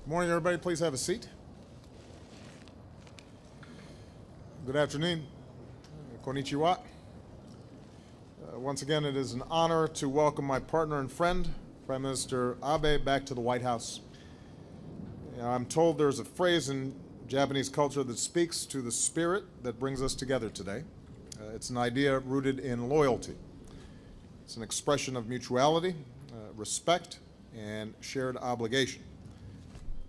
Good morning, everybody. Please have a seat. Good afternoon. Konnichiwa. Once again, it is an honor to welcome my partner and friend, Prime Minister Abe, back to the White House. I'm told there's a phrase in Japanese culture that speaks to the spirit that brings us together today. It's an idea rooted in loyalty. It's an expression of mutuality, respect, and shared obligation.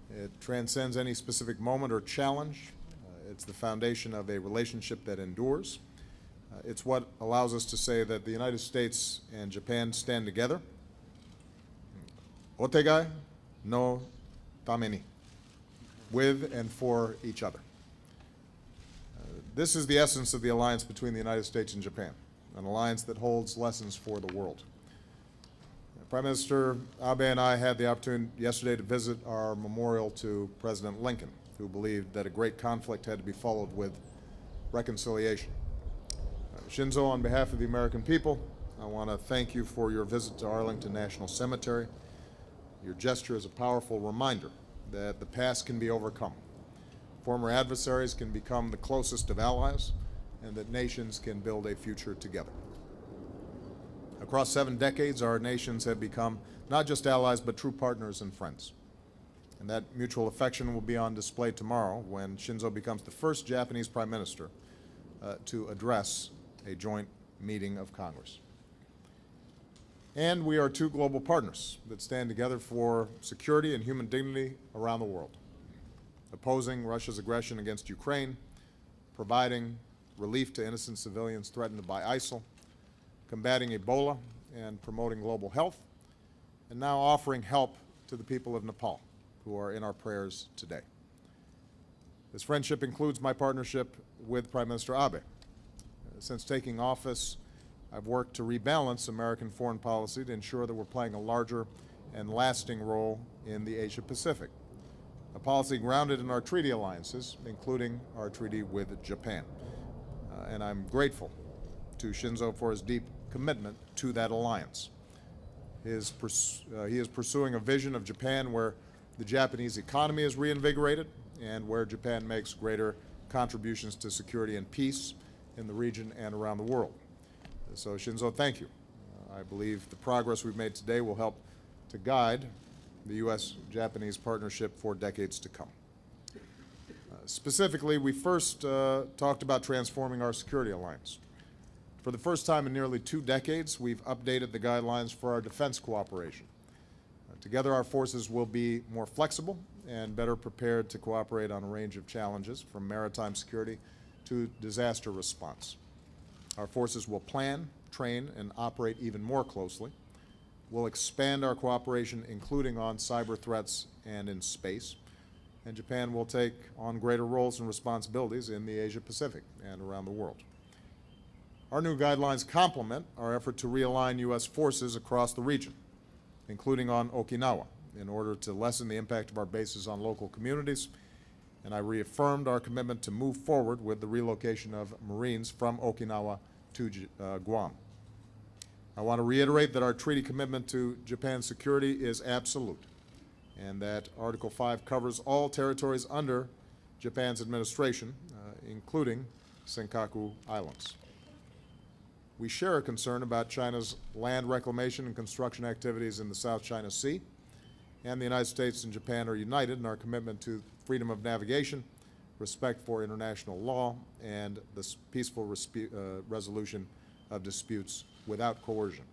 It transcends any specific moment or challenge. It's the foundation of a relationship that endures. It's what allows us to say that the United States and Japan stand together. Otegai no tameni, with and for each other. This is the essence of the alliance between the United States and Japan, an alliance that holds lessons for the world. Prime Minister Abe and I had the opportunity yesterday to visit our memorial to President Lincoln, who believed that a great conflict had to be followed with reconciliation. Shinzo, on behalf of the American people, I want to thank you for your visit to Arlington National Cemetery. Your gesture is a powerful reminder that the past can be overcome. Former adversaries can become the closest of allies, and that nations can build a future together. Across 7 decades, our nations have become not just allies, but true partners and friends. And that mutual affection will be on display tomorrow when Shinzo becomes the first Japanese Prime Minister to address a joint meeting of Congress. And we are 2 global partners that stand together for security and human dignity around the world, opposing Russia's aggression against Ukraine, providing relief to innocent civilians threatened by ISIL, combating Ebola and promoting global health, and now offering help to the people of Nepal, who are in our prayers today. This friendship includes my partnership with Prime Minister Abe. Since taking office, I've worked to rebalance American foreign policy to ensure that we're playing a larger and lasting role in the Asia-Pacific, a policy grounded in our treaty alliances, including our treaty with Japan. And I'm grateful to Shinzo for his deep commitment to that alliance. He is pursuing a vision of Japan where the Japanese economy is reinvigorated and where Japan makes greater contributions to security and peace in the region and around the world. So Shinzo, thank you. I believe the progress we've made today will help to guide the U.S.-Japanese partnership for decades to come. Specifically, we first talked about transforming our security alliance. For the first time in nearly 2 decades, we've updated the guidelines for our defense cooperation. Together, our forces will be more flexible and better prepared to cooperate on a range of challenges, from maritime security to disaster response. Our forces will plan, train, and operate even more closely. We'll expand our cooperation, including on cyber threats and in space. And Japan will take on greater roles and responsibilities in the Asia-Pacific and around the world. Our new guidelines complement our effort to realign U.S. forces across the region, including on Okinawa, in order to lessen the impact of our bases on local communities. And I reaffirmed our commitment to move forward with the relocation of Marines from Okinawa to Guam. I want to reiterate that our treaty commitment to Japan's security is absolute, and that Article 5 covers all territories under Japan's administration, including Senkaku Islands. We share a concern about China's land reclamation and construction activities in the South China Sea, and the United States and Japan are united in our commitment to freedom of navigation, respect for international law, and the peaceful resolution of disputes without coercion.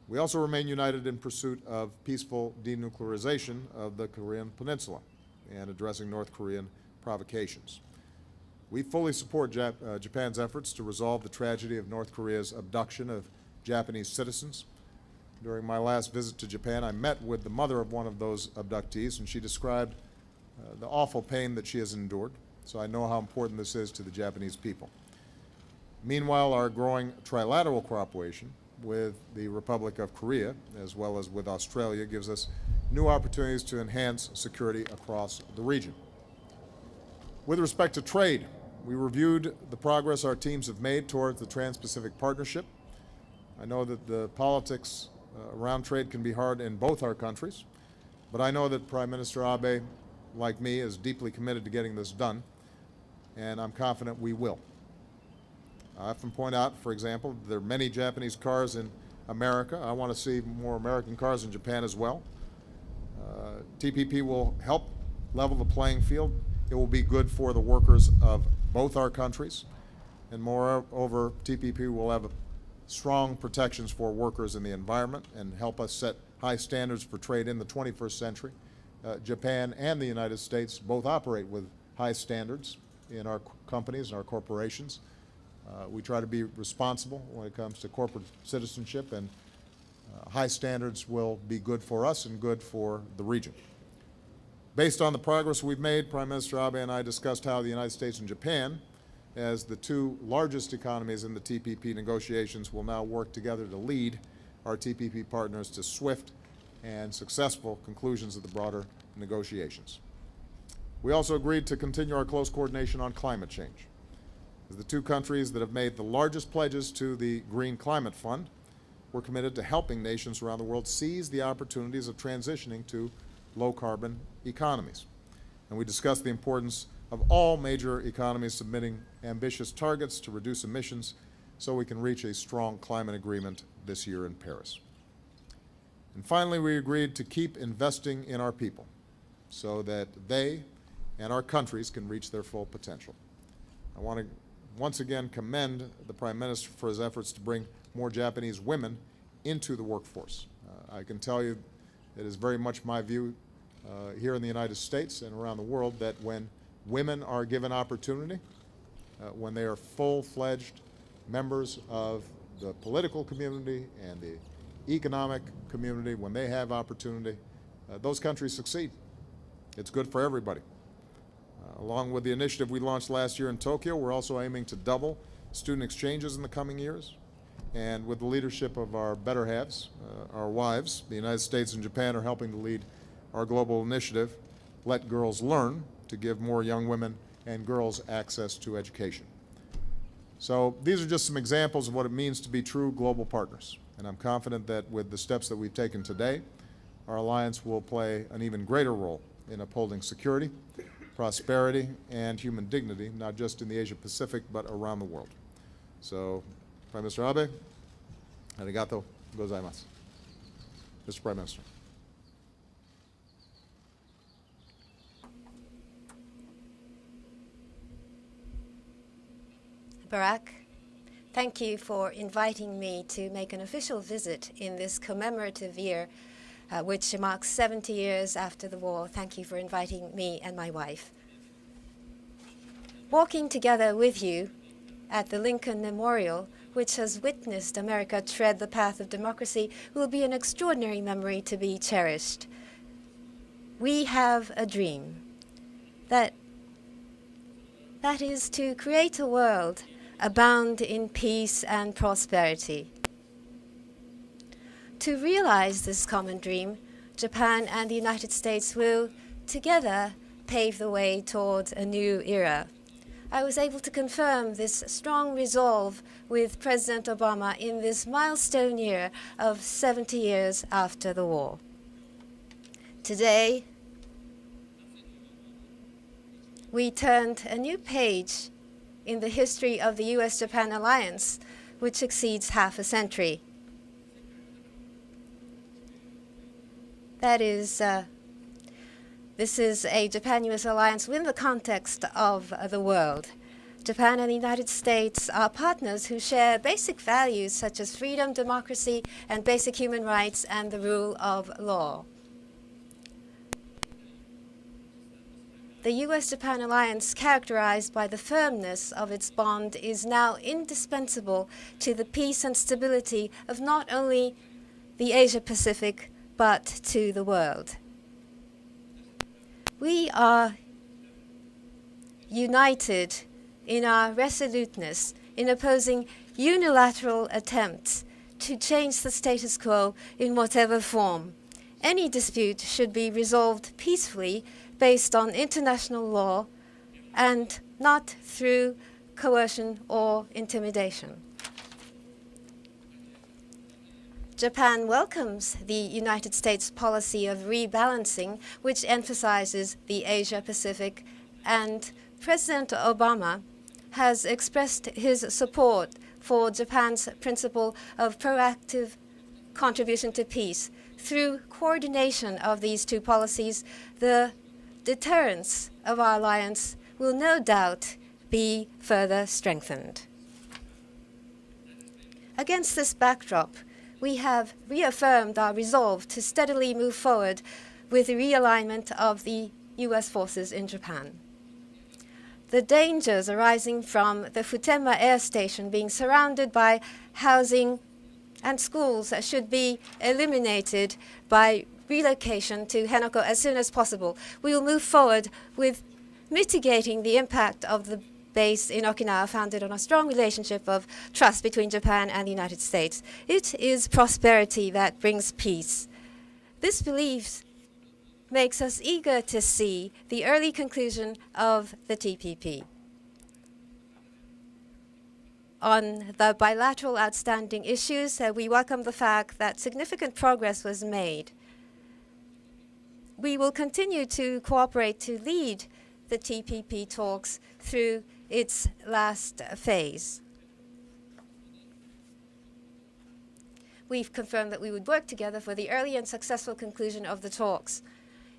We also remain united in pursuit of peaceful denuclearization of the Korean Peninsula and addressing North Korean provocations. We fully support Japan's efforts to resolve the tragedy of North Korea's abduction of Japanese citizens. During my last visit to Japan, I met with the mother of one of those abductees, and she described the awful pain that she has endured, so I know how important this is to the Japanese people. Meanwhile, our growing trilateral cooperation with the Republic of Korea, as well as with Australia, gives us new opportunities to enhance security across the region. With respect to trade, we reviewed the progress our teams have made towards the Trans-Pacific Partnership. I know that the politics around trade can be hard in both our countries, But I know that Prime Minister Abe, like me, is deeply committed to getting this done, and I'm confident we will. I often point out, for example, there are many Japanese cars in America. I want to see more American cars in Japan as well. TPP will help level the playing field. It will be good for the workers of both our countries. And moreover, TPP will have strong protections for workers in the environment and help us set high standards for trade in the 21st century. Japan and the United States both operate with high standards in our companies and our corporations. We try to be responsible when it comes to corporate citizenship, and high standards will be good for us and good for the region. Based on the progress we've made, Prime Minister Abe and I discussed how the United States and Japan, as the two largest economies in the TPP negotiations, will now work together to lead our TPP partners to swift and successful conclusions of the broader negotiations. We also agreed to continue our close coordination on climate change. As the two countries that have made the largest pledges to the Green Climate Fund, we're committed to helping nations around the world seize the opportunities of transitioning to low-carbon economies. And we discussed the importance of all major economies submitting ambitious targets to reduce emissions so we can reach a strong climate agreement this year in Paris. And finally, we agreed to keep investing in our people so that they and our countries can reach their full potential. I want to once again commend the Prime Minister for his efforts to bring more Japanese women into the workforce. I can tell you it is very much my view here in the United States and around the world that when women are given opportunity, when they are full-fledged members of the political community and the economic community, when they have opportunity, those countries succeed. It's good for everybody. Along with the initiative we launched last year in Tokyo, we're also aiming to double student exchanges in the coming years. And with the leadership of our better halves, our wives, the United States and Japan are helping to lead our global initiative, Let Girls Learn, to give more young women and girls access to education. So these are just some examples of what it means to be true global partners. And I'm confident that with the steps that we've taken today, our alliance will play an even greater role in upholding security, prosperity, and human dignity, not just in the Asia-Pacific, but around the world. So, Prime Minister Abe, arigato gozaimasu. Mr. Prime Minister. Barack, thank you for inviting me to make an official visit in this commemorative year, which marks 70 years after the war. Thank you for inviting me and my wife. Walking together with you at the Lincoln Memorial, which has witnessed America tread the path of democracy, will be an extraordinary memory to be cherished. We have a dream that is to create a world abound in peace and prosperity. To realize this common dream, Japan and the United States will together pave the way toward a new era. I was able to confirm this strong resolve with President Obama in this milestone year of 70 years after the war. Today, we turned a new page in the history of the U.S.-Japan alliance, which exceeds half a century. That is, this is a Japan-U.S. alliance within the context of the world. Japan and the United States are partners who share basic values such as freedom, democracy, and basic human rights and the rule of law. The U.S.-Japan alliance, characterized by the firmness of its bond, is now indispensable to the peace and stability of not only the Asia-Pacific, but to the world. We are united in our resoluteness in opposing unilateral attempts to change the status quo in whatever form. Any dispute should be resolved peacefully based on international law and not through coercion or intimidation. Japan welcomes the United States policy of rebalancing, which emphasizes the Asia-Pacific, and President Obama has expressed his support for Japan's principle of proactive contribution to peace. Through coordination of these two policies, the deterrence of our alliance will no doubt be further strengthened. Against this backdrop, we have reaffirmed our resolve to steadily move forward with the realignment of the U.S. forces in Japan. The dangers arising from the Futenma Air Station being surrounded by housing and schools should be eliminated by relocation to Henoko as soon as possible. We will move forward with mitigating the impact of the base in Okinawa, founded on a strong relationship of trust between Japan and the United States. It is prosperity that brings peace. This belief makes us eager to see the early conclusion of the TPP. On the bilateral outstanding issues, we welcome the fact that significant progress was made. We will continue to cooperate to lead the TPP talks through its last phase. We've confirmed that we would work together for the early and successful conclusion of the talks.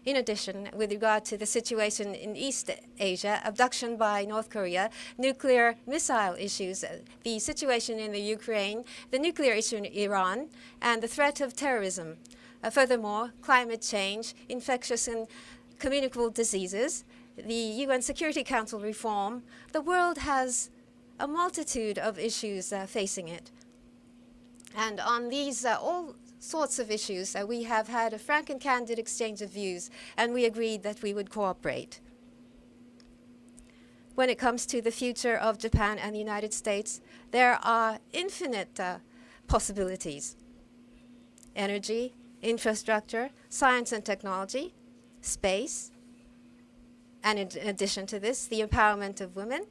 In addition, with regard to the situation in East Asia, abduction by North Korea, nuclear missile issues, the situation in the Ukraine, the nuclear issue in Iran, and the threat of terrorism. Furthermore, climate change, infectious and communicable diseases, the UN Security Council reform, the world has a multitude of issues facing it. And on these all sorts of issues, we have had a frank and candid exchange of views, and we agreed that we would cooperate. When it comes to the future of Japan and the United States, there are infinite possibilities. Energy, infrastructure, science and technology, space, and in addition to this, the empowerment of women.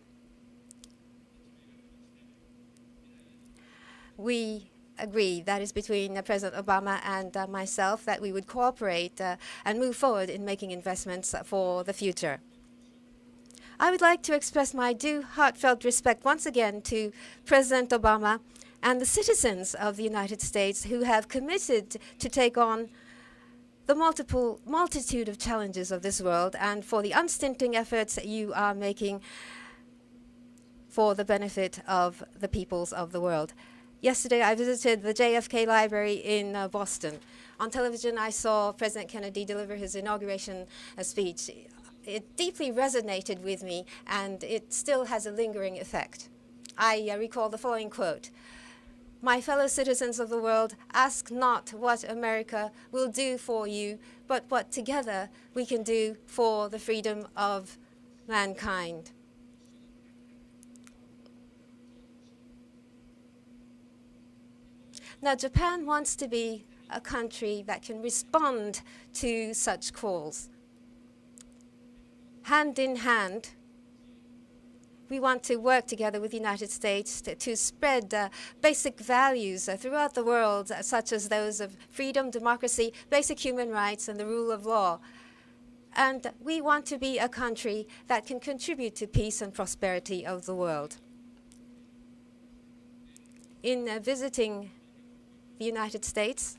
We agree, that is between President Obama and myself, that we would cooperate and move forward in making investments for the future. I would like to express my due heartfelt respect once again to President Obama and the citizens of the United States who have committed to take on the multitude of challenges of this world, and for the unstinting efforts that you are making for the benefit of the peoples of the world. Yesterday, I visited the JFK Library in Boston. On television, I saw President Kennedy deliver his inauguration speech. It deeply resonated with me, and it still has a lingering effect. I recall the following quote: "My fellow citizens of the world, ask not what America will do for you, but what together we can do for the freedom of mankind." Now, Japan wants to be a country that can respond to such calls. Hand in hand, we want to work together with the United States to spread basic values throughout the world, such as those of freedom, democracy, basic human rights, and the rule of law. And we want to be a country that can contribute to peace and prosperity of the world. In visiting the United States,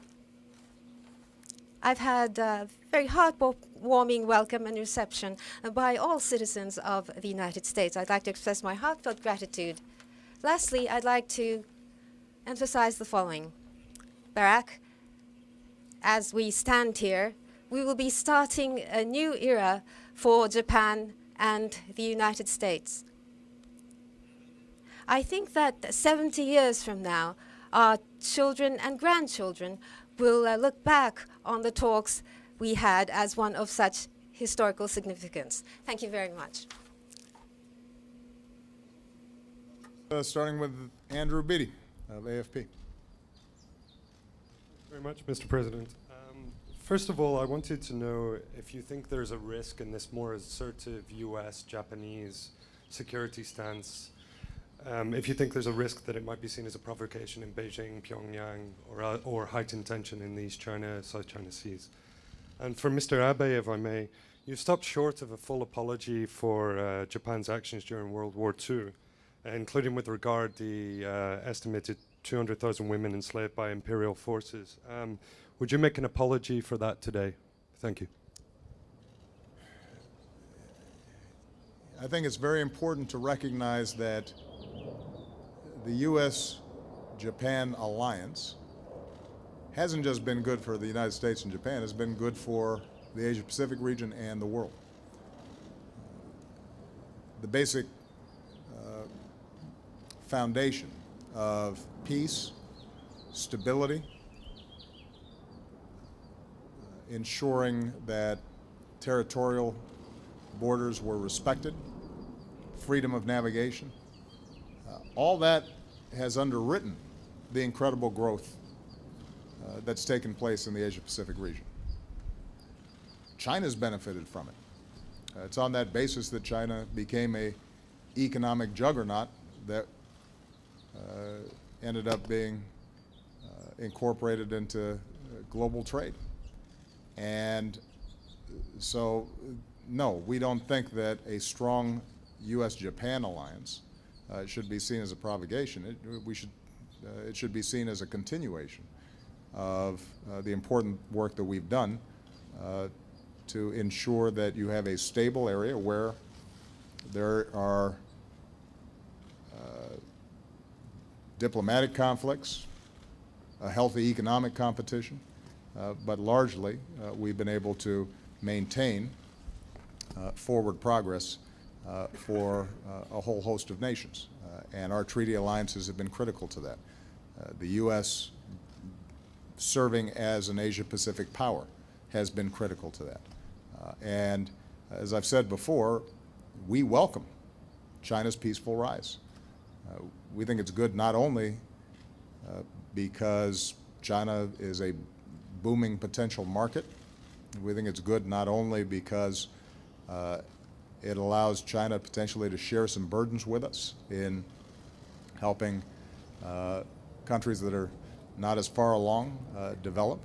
I've had a very heartwarming welcome and reception by all citizens of the United States. I'd like to express my heartfelt gratitude. Lastly, I'd like to emphasize the following. Barack, as we stand here, we will be starting a new era for Japan and the United States. I think that 70 years from now, our children and grandchildren will look back on the talks we had as one of such historical significance. Thank you very much. Starting with Andrew Beatty of AFP. Very much, Mr. President. First of all, I wanted to know if you think there's a risk in this more assertive US-Japanese security stance if you think there's a risk that it might be seen as a provocation in Beijing, Pyongyang, or heightened tension in the East China, South China Seas. And for Mr. Abe, if I may, you've stopped short of a full apology for Japan's actions during World War II, including with regard the estimated 200,000 women enslaved by imperial forces. Would you make an apology for that today? Thank you. I think it's very important to recognize that the U.S.-Japan alliance hasn't just been good for the United States and Japan, it's been good for the Asia-Pacific region and the world. The basic foundation of peace, stability, ensuring that territorial borders were respected, freedom of navigation, all that has underwritten the incredible growth that's taken place in the Asia-Pacific region. China's benefited from it. It's on that basis that China became an economic juggernaut that ended up being incorporated into global trade. And so, no, we don't think that a strong U.S.-Japan alliance should be seen as a provocation. It should be seen as a continuation of the important work that we've done to ensure that you have a stable area where there are diplomatic conflicts, a healthy economic competition, but largely we've been able to maintain forward progress for a whole host of nations. And our treaty alliances have been critical to that. The U.S. serving as an Asia-Pacific power has been critical to that. And as I've said before, we welcome China's peaceful rise. We think it's good not only because China is a booming potential market. We think it's good not only because it allows China potentially to share some burdens with us in helping countries that are not as far along develop,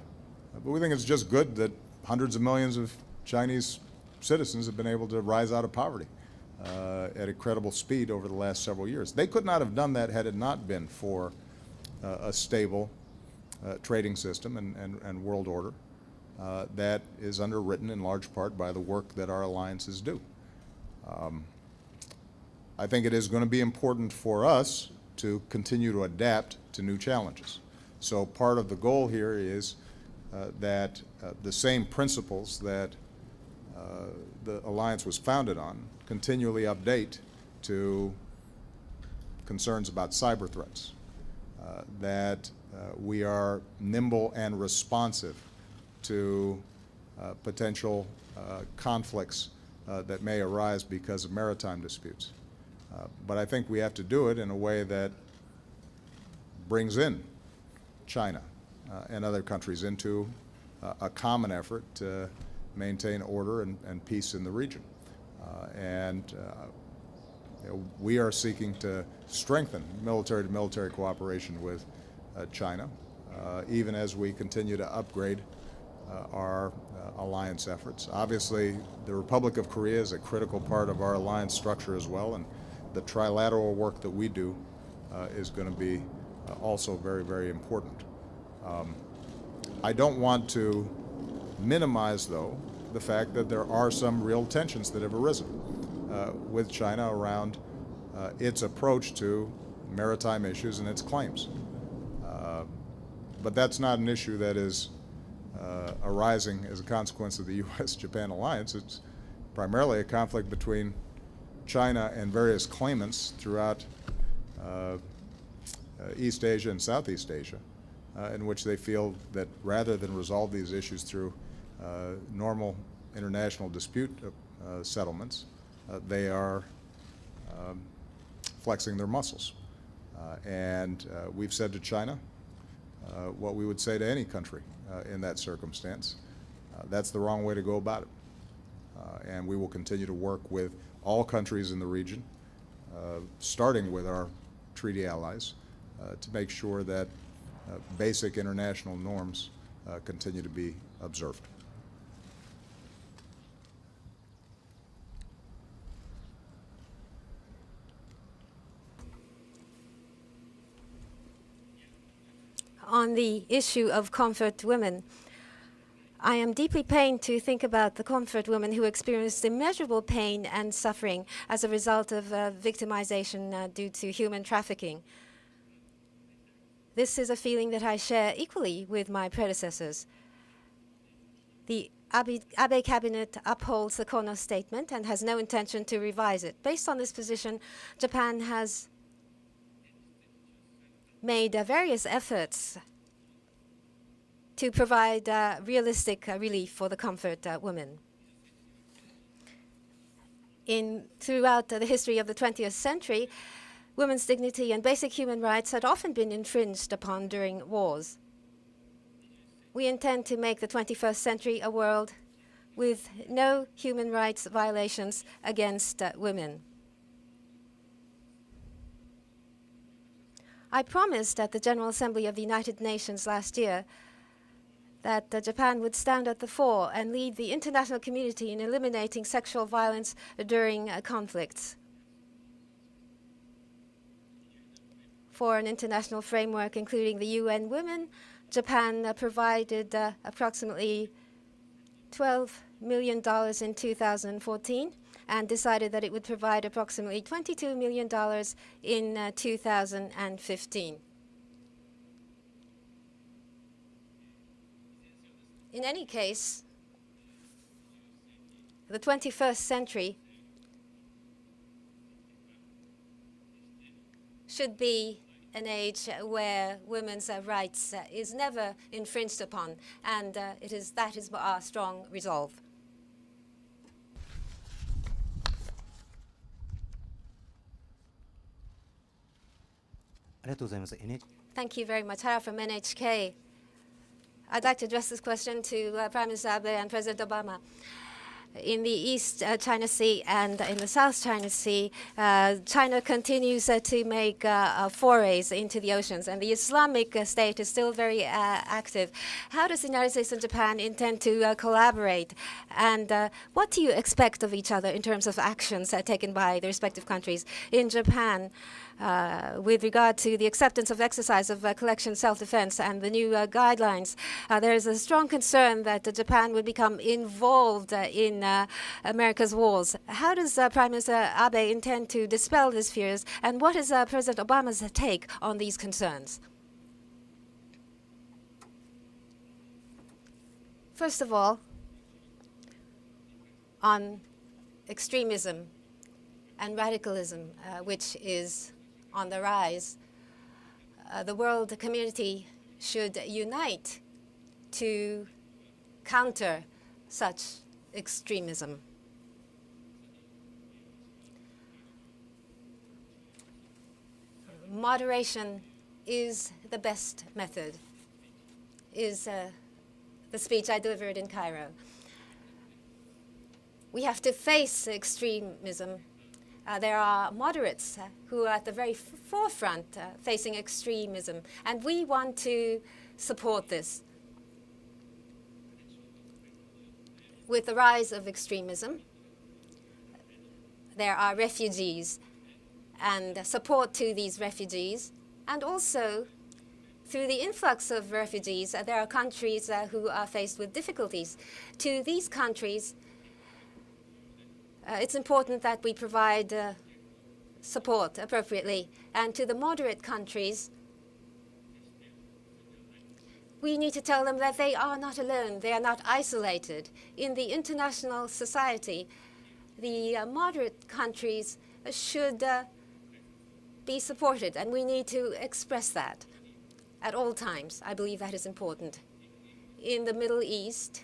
but we think it's just good that hundreds of millions of Chinese citizens have been able to rise out of poverty at a credible speed over the last several years. They could not have done that had it not been for a stable trading system and world order that is underwritten in large part by the work that our alliances do. I think it is going to be important for us to continue to adapt to new challenges. So part of the goal here is that the same principles that the alliance was founded on continually update to concerns about cyber threats, that we are nimble and responsive to potential conflicts that may arise because of maritime disputes. But I think we have to do it in a way that brings in China and other countries into a common effort to maintain order and peace in the region. We are seeking to strengthen military-to-military cooperation with China, even as we continue to upgrade our alliance efforts. Obviously, the Republic of Korea is a critical part of our alliance structure as well, and the trilateral work that we do is going to be also very, very important. I don't want to minimize, though, the fact that there are some real tensions that have arisen with China around its approach to maritime issues and its claims. But that's not an issue that is arising as a consequence of the U.S.-Japan alliance. It's primarily a conflict between China and various claimants throughout East Asia and Southeast Asia, in which they feel that rather than resolve these issues through normal international dispute settlements, they are flexing their muscles. And we've said to China what we would say to any country in that circumstance. That's the wrong way to go about it. And we will continue to work with all countries in the region, starting with our treaty allies to make sure that basic international norms continue to be observed. On the issue of comfort women, I am deeply pained to think about the comfort women who experienced immeasurable pain and suffering as a result of victimization due to human trafficking. This is a feeling that I share equally with my predecessors. The Abe cabinet upholds the Kono statement and has no intention to revise it. Based on this position, Japan has made various efforts to provide realistic relief for the comfort women. Throughout the history of the 20th century, women's dignity and basic human rights had often been infringed upon during wars. We intend to make the 21st century a world with no human rights violations against women. I promised at the General Assembly of the United Nations last year that Japan would stand at the fore and lead the international community in eliminating sexual violence during conflicts. For an international framework, including the UN Women, Japan provided approximately $12 million in 2014 and decided that it would provide approximately $22 million in 2015. In any case, the 21st century should be an age where women's rights is never infringed upon, and that is our strong resolve. Thank you very much. Hara from NHK. I'd like to address this question to Prime Minister Abe and President Obama. In the East China Sea and in the South China Sea, China continues to make forays into the oceans, and the Islamic State is still very active. How does the United States and Japan intend to collaborate, and what do you expect of each other in terms of actions taken by the respective countries? In Japan, with regard to the acceptance of exercise of collection self-defense and the new guidelines, there is a strong concern that Japan would become involved in America's wars. How does Prime Minister Abe intend to dispel these fears, and what is President Obama's take on these concerns? First of all, on extremism and radicalism, which is on the rise, the world community should unite to counter such extremism. Moderation is the best method, is the speech I delivered in Cairo. We have to face extremism. There are moderates who are at the very forefront facing extremism, and we want to support this. With the rise of extremism, there are refugees and support to these refugees, and also through the influx of refugees, there are countries who are faced with difficulties. To these countries, it's important that we provide support appropriately. And to the moderate countries, we need to tell them that they are not alone, they are not isolated. In the international society, the moderate countries should be supported, and we need to express that at all times. I believe that is important. In the Middle East,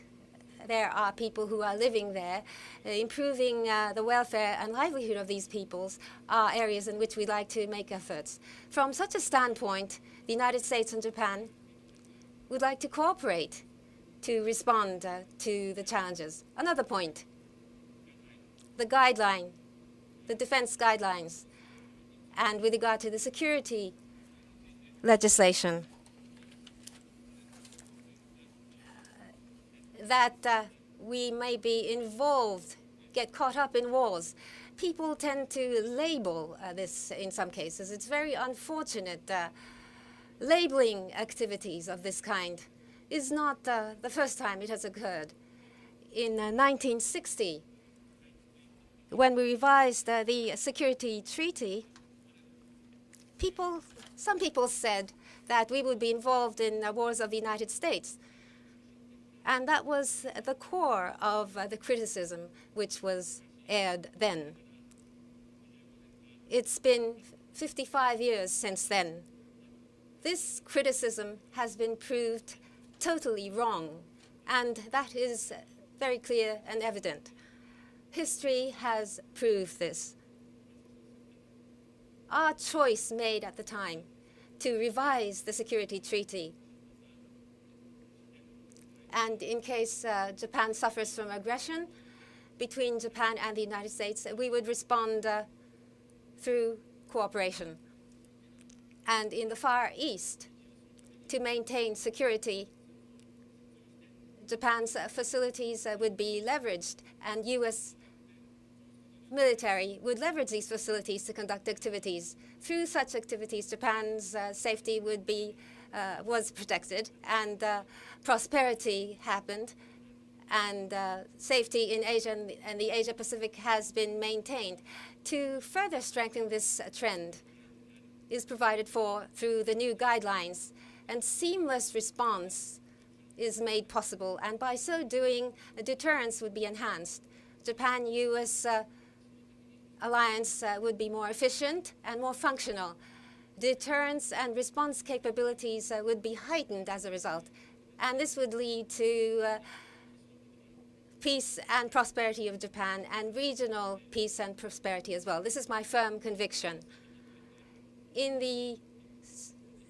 there are people who are living there. Improving the welfare and livelihood of these peoples are areas in which we'd like to make efforts. From such a standpoint, the United States and Japan would like to cooperate to respond to the challenges. Another point, the defense guidelines. And with regard to the security legislation, that we may be involved, get caught up in wars. People tend to label this in some cases. It's very unfortunate. Labeling activities of this kind is not the first time it has occurred. In 1960, when we revised the security treaty, some people said that we would be involved in wars of the United States. And that was the core of the criticism which was aired then. It's been 55 years since then. This criticism has been proved totally wrong, and that is very clear and evident. History has proved this. Our choice made at the time to revise the security treaty, and in case Japan suffers from aggression between Japan and the United States, we would respond through cooperation. And in the Far East, to maintain security, Japan's facilities would be leveraged, and U.S. military would leverage these facilities to conduct activities. Through such activities, Japan's safety would be was protected, and prosperity happened, and safety in Asia and the Asia-Pacific has been maintained. To further strengthen this trend is provided for through the new guidelines, and seamless response is made possible, and by so doing, deterrence would be enhanced. Japan-U.S. alliance would be more efficient and more functional. Deterrence and response capabilities would be heightened as a result, and this would lead to peace and prosperity of Japan and regional peace and prosperity as well. This is my firm conviction. In the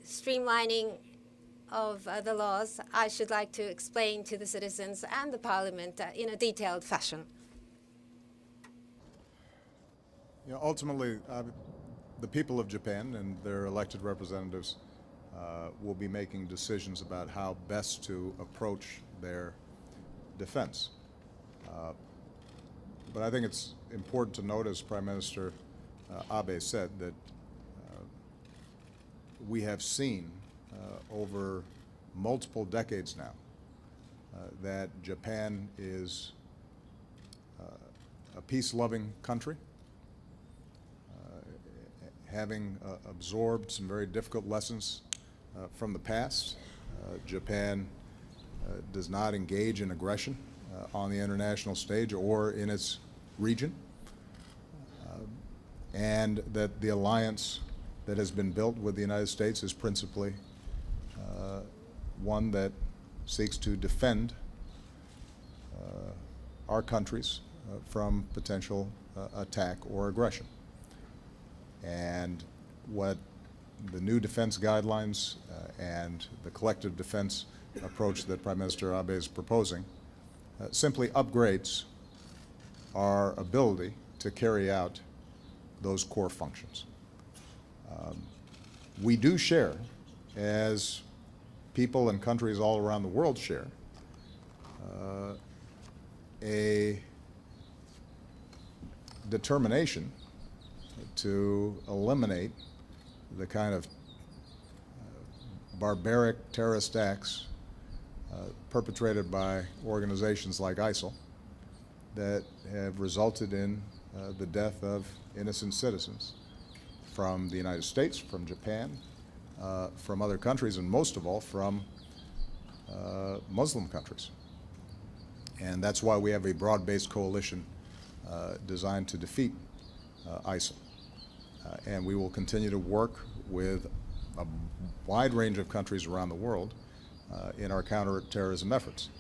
streamlining of the laws, I should like to explain to the citizens and the Parliament in a detailed fashion. Ultimately, the people of Japan and their elected representatives will be making decisions about how best to approach their defense. But I think it's important to note, as Prime Minister Abe said, that we have seen over multiple decades now that Japan is a peace-loving country, having absorbed some very difficult lessons from the past. Japan does not engage in aggression on the international stage or in its region, and that the alliance that has been built with the United States is principally one that seeks to defend our countries from potential attack or aggression. And what the new defense guidelines and the collective defense approach that Prime Minister Abe is proposing simply upgrades our ability to carry out those core functions. We do share, as people and countries all around the world share, a determination to eliminate the kind of barbaric terrorist acts perpetrated by organizations like ISIL that have resulted in the death of innocent citizens from the United States, from Japan, from other countries, and most of all from Muslim countries. And that's why we have a broad-based coalition designed to defeat ISIL. And we will continue to work with a wide range of countries around the world in our counterterrorism efforts.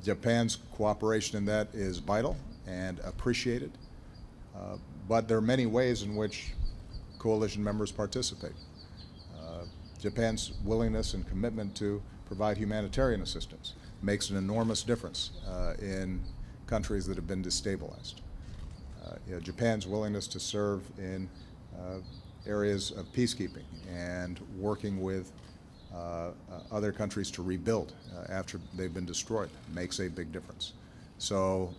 Japan's cooperation in that is vital and appreciated, but there are many ways in which coalition members participate. Japan's willingness and commitment to provide humanitarian assistance makes an enormous difference in countries that have been destabilized. Japan's willingness to serve in areas of peacekeeping and working with other countries to rebuild after they've been destroyed makes a big difference. So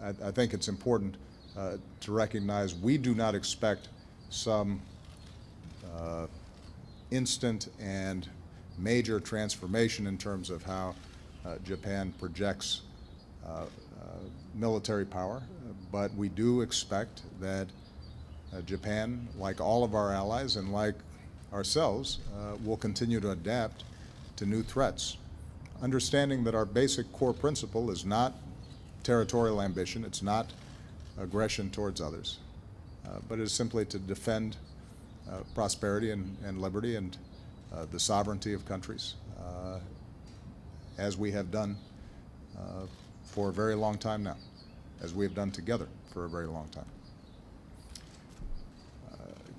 I think it's important to recognize we do not expect some instant and major transformation in terms of how Japan projects military power, but we do expect that Japan, like all of our allies and like ourselves, will continue to adapt to new threats, understanding that our basic core principle is not territorial ambition, it's not aggression towards others, but it is simply to defend prosperity and liberty and the sovereignty of countries, as we have done for a very long time now, as we have done together for a very long time.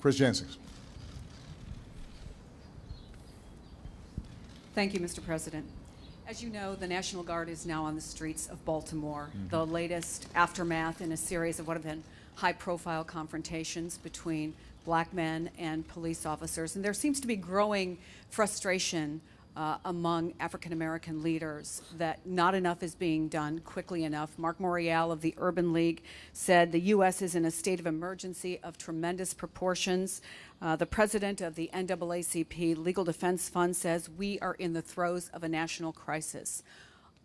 Chris Jansings. Thank you, Mr. President. As you know, the National Guard is now on the streets of Baltimore, the latest aftermath in a series of what have been high-profile confrontations between black men and police officers. And there seems to be growing frustration among African-American leaders that not enough is being done quickly enough. Mark Morial of the Urban League said the U.S. is in a state of emergency of tremendous proportions. The president of the NAACP Legal Defense Fund says we are in the throes of a national crisis.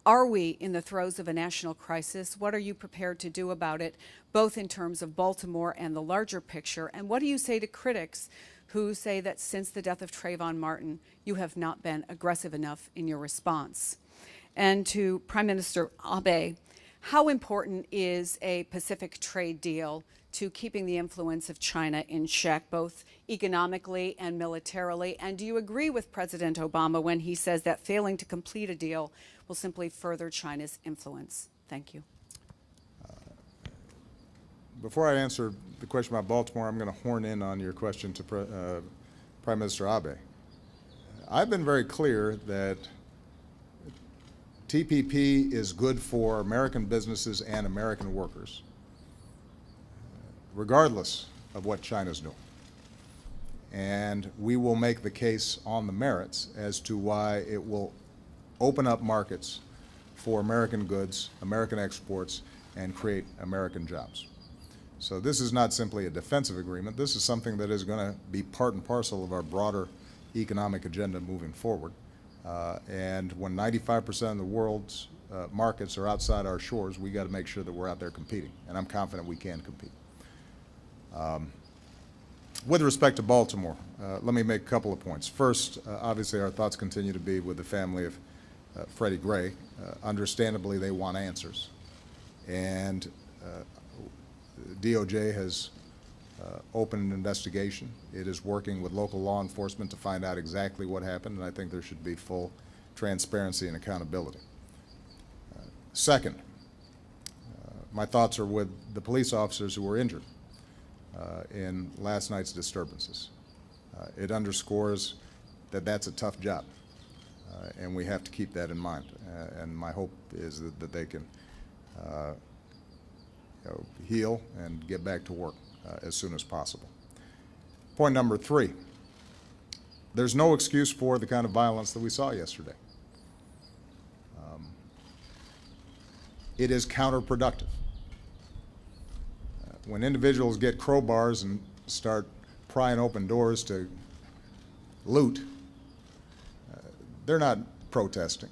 Are we in the throes of a national crisis? What are you prepared to do about it, both in terms of Baltimore and the larger picture? And what do you say to critics who say that since the death of Trayvon Martin, you have not been aggressive enough in your response? And to Prime Minister Abe, how important is a Pacific trade deal to keeping the influence of China in check, both economically and militarily? And do you agree with President Obama when he says that failing to complete a deal will simply further China's influence? Thank you. Before I answer the question about Baltimore, I'm going to horn in on your question to Prime Minister Abe. I've been very clear that TPP is good for American businesses and American workers, regardless of what China's doing. And we will make the case on the merits as to why it will open up markets for American goods, American exports, and create American jobs. So this is not simply a defensive agreement. This is something that is going to be part and parcel of our broader economic agenda moving forward. And when 95% of the world's markets are outside our shores, we got to make sure that we're out there competing. And I'm confident we can compete. With respect to Baltimore, let me make a couple of points. First, obviously our thoughts continue to be with the family of Freddie Gray. Understandably, they want answers. And DOJ has opened an investigation. It is working with local law enforcement to find out exactly what happened, and I think there should be full transparency and accountability. Second, my thoughts are with the police officers who were injured in last night's disturbances. It underscores that that's a tough job, and we have to keep that in mind. And my hope is that they can heal and get back to work as soon as possible. Point number 3, there's no excuse for the kind of violence that we saw yesterday. It is counterproductive. When individuals get crowbars and start prying open doors to loot, they're not protesting.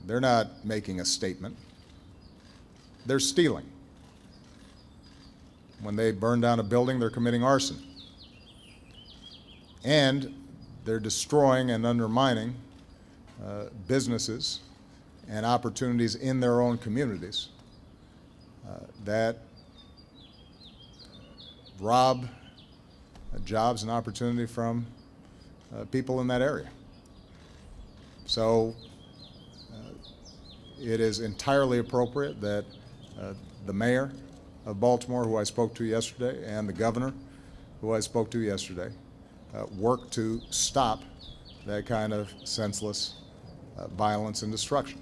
They're not making a statement. They're stealing. When they burn down a building, they're committing arson. And they're destroying and undermining businesses and opportunities in their own communities that rob jobs and opportunity from people in that area. So it is entirely appropriate that the mayor of Baltimore, who I spoke to yesterday, and the governor, who I spoke to yesterday, work to stop that kind of senseless violence and destruction.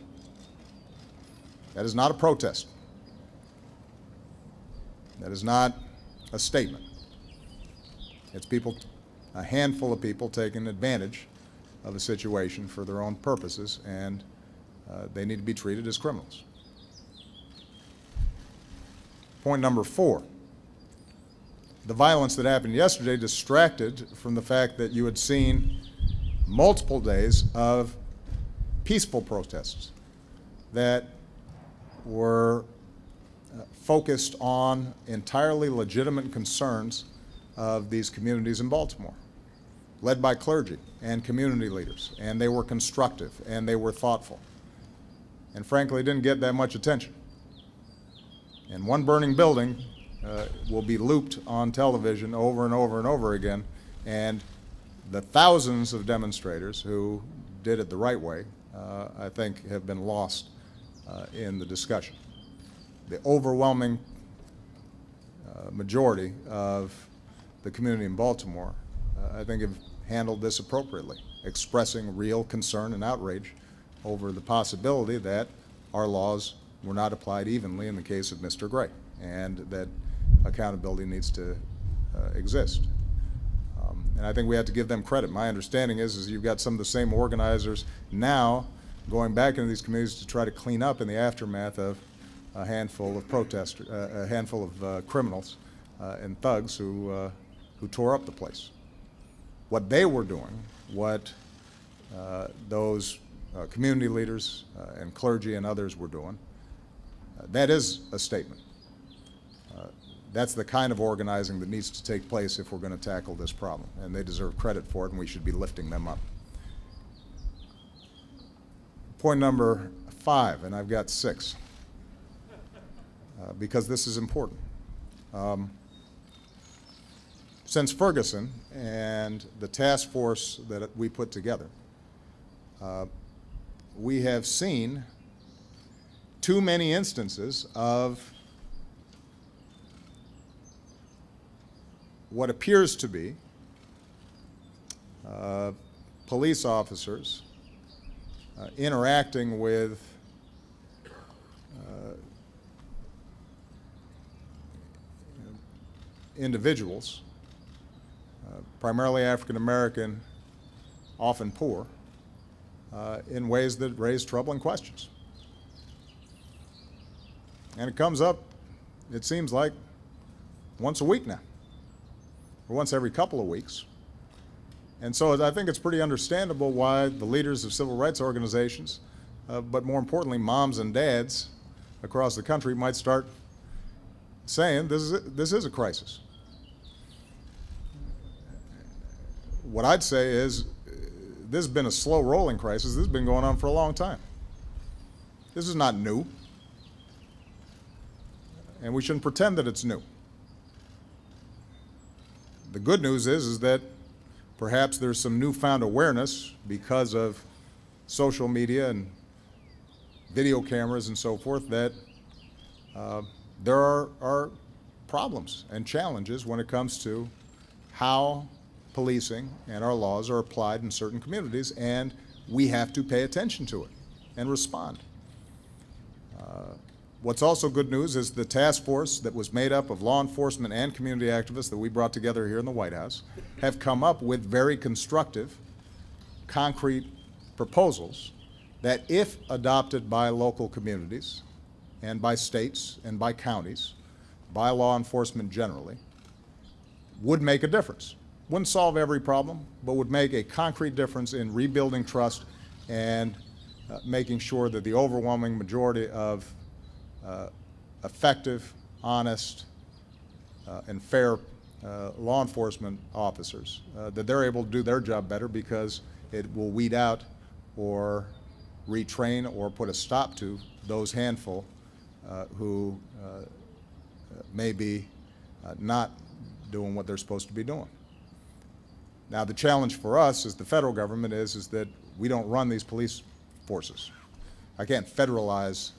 That is not a protest. That is not a statement. It's people, a handful of people taking advantage of a situation for their own purposes, and they need to be treated as criminals. Point number 4. The violence that happened yesterday distracted from the fact that you had seen multiple days of peaceful protests that were focused on entirely legitimate concerns of these communities in Baltimore, led by clergy and community leaders, and they were constructive and they were thoughtful, and frankly didn't get that much attention. And one burning building will be looped on television over and over and over again, and the thousands of demonstrators who did it the right way, I think, have been lost in the discussion. The overwhelming majority of the community in Baltimore, I think, have handled this appropriately, expressing real concern and outrage over the possibility that our laws were not applied evenly in the case of Mr. Gray, and that accountability needs to exist. And I think we have to give them credit. My understanding is you've got some of the same organizers now going back into these communities to try to clean up in the aftermath of a handful of protesters, a handful of criminals and thugs who tore up the place. What they were doing, what those community leaders and clergy and others were doing, that is a statement. That's the kind of organizing that needs to take place if we're going to tackle this problem, and they deserve credit for it, and we should be lifting them up. Point number 5, and I've got 6, because this is important. Since Ferguson and the task force that we put together, we have seen too many instances of what appears to be police officers interacting with individuals, primarily African American, often poor, in ways that raise troubling questions. And it comes up, it seems like, once a week now, or once every couple of weeks. And so I think it's pretty understandable why the leaders of civil rights organizations, but more importantly, moms and dads across the country might start saying this is a crisis. What I'd say is this has been a slow rolling crisis. This has been going on for a long time. This is not new. And we shouldn't pretend that it's new. The good news is that perhaps there's some newfound awareness because of social media and video cameras and so forth that there are problems and challenges when it comes to how policing and our laws are applied in certain communities, and we have to pay attention to it and respond. What's also good news is the task force that was made up of law enforcement and community activists that we brought together here in the White House have come up with very constructive, concrete proposals that, if adopted by local communities and by states and by counties, by law enforcement generally, would make a difference. Wouldn't solve every problem, but would make a concrete difference in rebuilding trust and making sure that the overwhelming majority of effective, honest, and fair law enforcement officers, that they're able to do their job better because it will weed out or retrain or put a stop to those handful who may be not doing what they're supposed to be doing. Now, the challenge for us as the federal government is that we don't run these police forces. I can't federalize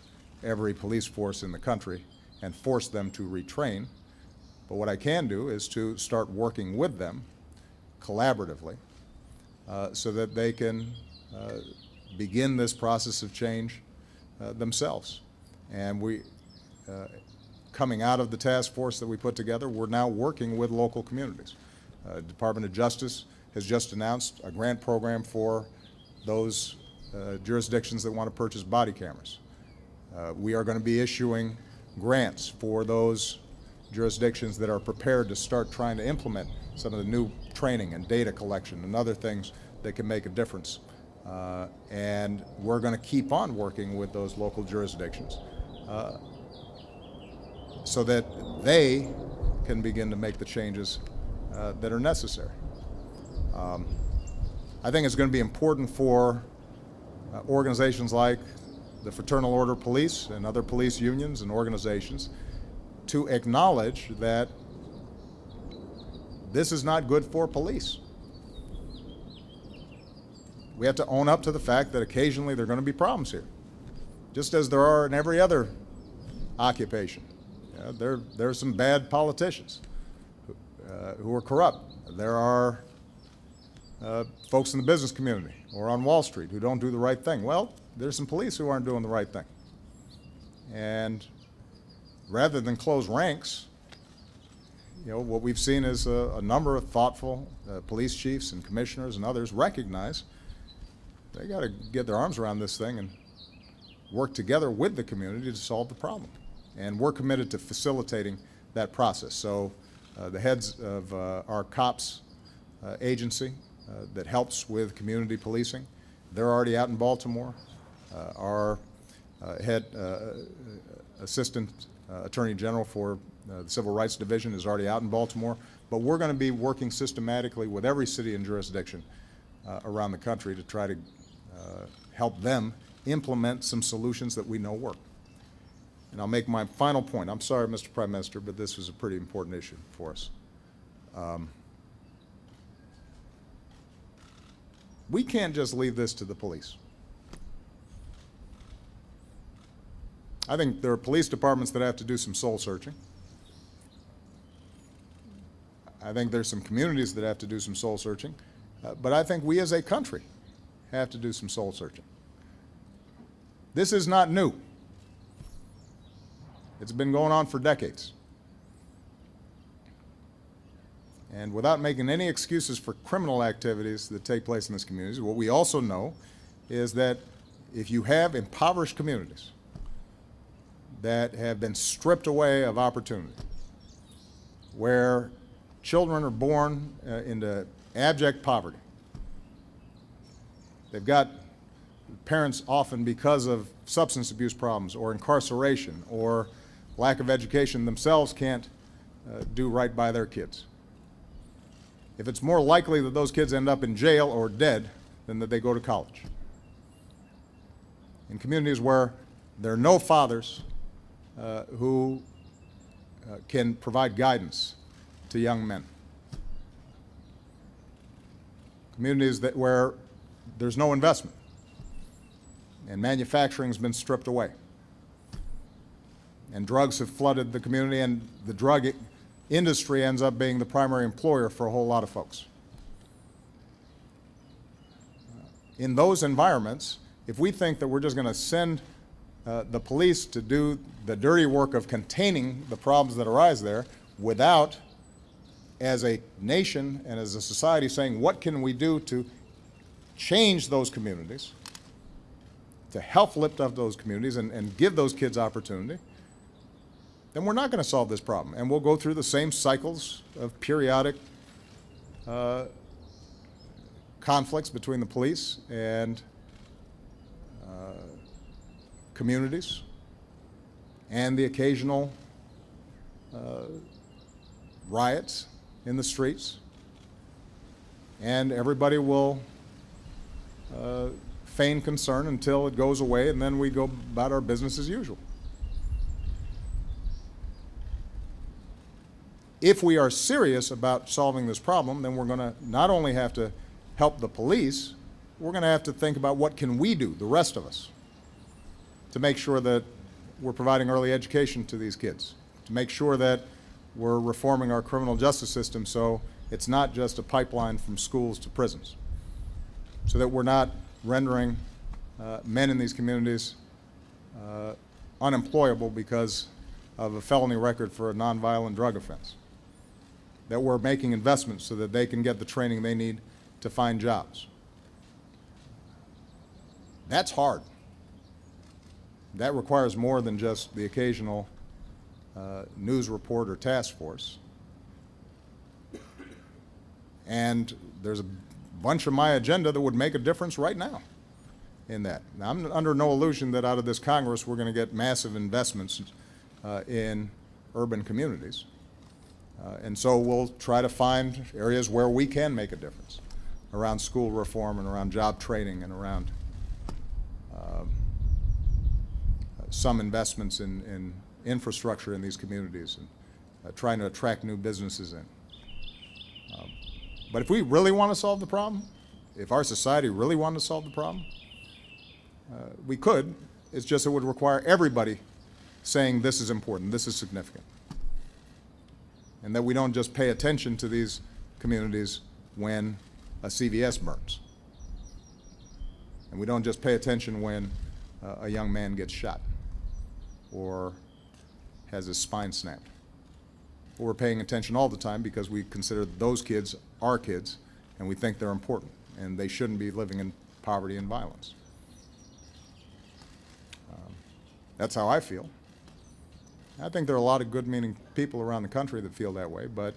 every police force in the country and force them to retrain, but what I can do is to start working with them collaboratively so that they can begin this process of change themselves. And we, coming out of the task force that we put together, we're now working with local communities. Department of Justice has just announced a grant program for those jurisdictions that want to purchase body cameras. We are going to be issuing grants for those jurisdictions that are prepared to start trying to implement some of the new training and data collection and other things that can make a difference. And we're going to keep on working with those local jurisdictions so that they can begin to make the changes that are necessary. I think it's going to be important for organizations like the Fraternal Order Police and other police unions and organizations to acknowledge that this is not good for police. We have to own up to the fact that occasionally there are going to be problems here, just as there are in every other occupation. There are some bad politicians who are corrupt. There are folks in the business community or on Wall Street who don't do the right thing. Well, there's some police who aren't doing the right thing. And rather than close ranks, what we've seen is a number of thoughtful police chiefs and commissioners and others recognize they got to get their arms around this thing and work together with the community to solve the problem. And we're committed to facilitating that process. So the heads of our COPS agency that helps with community policing, they're already out in Baltimore. Our head assistant attorney general for the Civil Rights Division is already out in Baltimore. But we're going to be working systematically with every city and jurisdiction around the country to try to help them implement some solutions that we know work. And I'll make my final point. I'm sorry, Mr. Prime Minister, but this is a pretty important issue for us. We can't just leave this to the police. I think there are police departments that have to do some soul searching. I think there's some communities that have to do some soul searching. But I think we as a country have to do some soul searching. This is not new. It's been going on for decades. And without making any excuses for criminal activities that take place in this community, what we also know is that if you have impoverished communities that have been stripped away of opportunity, where children are born into abject poverty, they've got parents often because of substance abuse problems or incarceration or lack of education themselves can't do right by their kids. If it's more likely that those kids end up in jail or dead than that they go to college. In communities where there are no fathers who can provide guidance to young men. Communities where there's no investment and manufacturing's been stripped away. And drugs have flooded the community, and the drug industry ends up being the primary employer for a whole lot of folks. In those environments, if we think that we're just going to send the police to do the dirty work of containing the problems that arise there without, as a nation and as a society, saying what can we do to change those communities, to help lift up those communities and give those kids opportunity, then we're not going to solve this problem. And we'll go through the same cycles of periodic conflicts between the police and communities and the occasional riots in the streets. And everybody will feign concern until it goes away, and then we go about our business as usual. If we are serious about solving this problem, then we're going to not only have to help the police, we're going to have to think about what can we do, the rest of us, to make sure that we're providing early education to these kids, to make sure that we're reforming our criminal justice system so it's not just a pipeline from schools to prisons, so that we're not rendering men in these communities unemployable because of a felony record for a nonviolent drug offense. that we're making investments so that they can get the training they need to find jobs. That's hard. That requires more than just the occasional news report or task force. And there's a bunch of my agenda that would make a difference right now in that. Now, I'm under no illusion that out of this Congress we're going to get massive investments in urban communities. And so we'll try to find areas where we can make a difference around school reform and around job training and around some investments in infrastructure in these communities and trying to attract new businesses in. But if we really want to solve the problem, if our society really wanted to solve the problem, we could. It's just it would require everybody saying this is important, this is significant. And that we don't just pay attention to these communities when a CVS burns. And we don't just pay attention when a young man gets shot or has his spine snapped. But we're paying attention all the time because we consider those kids our kids and we think they're important and they shouldn't be living in poverty and violence. That's how I feel. I think there are a lot of good-meaning people around the country that feel that way, but